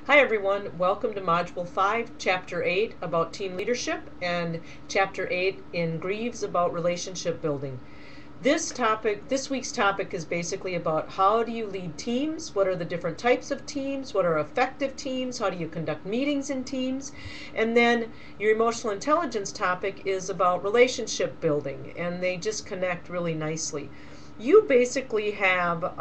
Hi everyone, welcome to Module 5, Chapter 8 about team leadership and Chapter 8 in Greaves about relationship building. This week's topic is basically about how do you lead teams, what are the different types of teams, what are effective teams, how do you conduct meetings in teams, and then your emotional intelligence topic is about relationship building, and they just connect really nicely. You basically have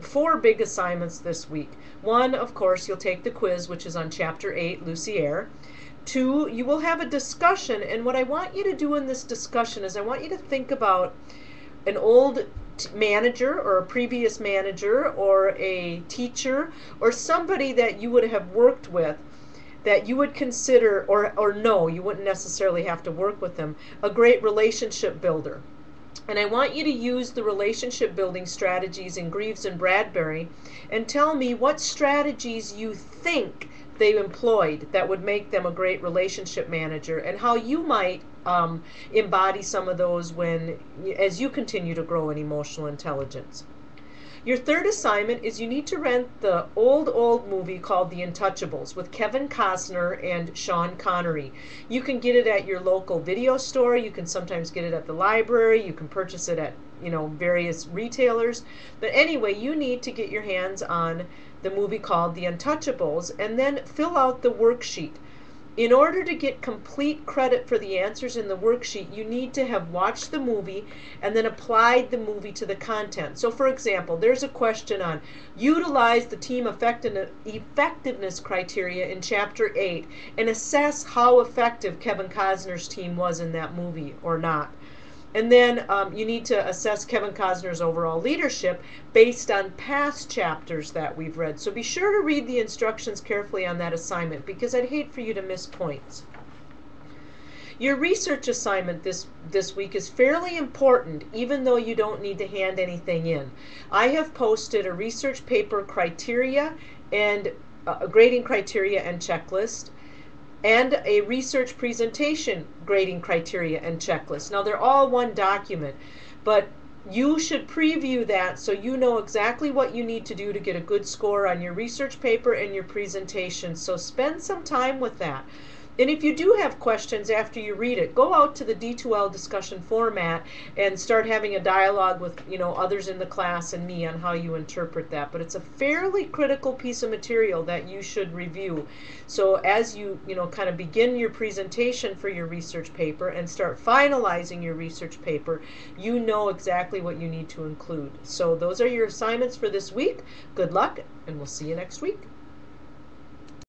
4 big assignments this week. 1, of course, you'll take the quiz, which is on Chapter 8, Lucier. 2, you will have a discussion, and what I want you to do in this discussion is I want you to think about an old manager or a previous manager or a teacher or somebody that you would have worked with that you would consider, or no, you wouldn't necessarily have to work with them, a great relationship builder. And I want you to use the relationship building strategies in Greaves and Bradbury and tell me what strategies you think they employed that would make them a great relationship manager and how you might embody some of those as you continue to grow in emotional intelligence. Your third assignment is you need to rent the old movie called The Untouchables with Kevin Costner and Sean Connery. You can get it at your local video store. You can sometimes get it at the library. You can purchase it at various retailers. But anyway, you need to get your hands on the movie called The Untouchables and then fill out the worksheet. In order to get complete credit for the answers in the worksheet, you need to have watched the movie and then applied the movie to the content. So for example, there's a question on utilize the team effectiveness criteria in Chapter 8 and assess how effective Kevin Costner's team was in that movie or not. And then you need to assess Kevin Costner's overall leadership based on past chapters that we've read. So be sure to read the instructions carefully on that assignment because I'd hate for you to miss points. Your research assignment this week is fairly important, even though you don't need to hand anything in. I have posted a research paper criteria and grading criteria and checklist, and a research presentation grading criteria and checklist. Now they're all one document, but you should preview that so you know exactly what you need to do to get a good score on your research paper and your presentation. So spend some time with that. And if you do have questions after you read it, go out to the D2L discussion format and start having a dialogue with others in the class and me on how you interpret that. But it's a fairly critical piece of material that you should review. So as you kind of begin your presentation for your research paper and start finalizing your research paper, you know exactly what you need to include. So those are your assignments for this week. Good luck, and we'll see you next week.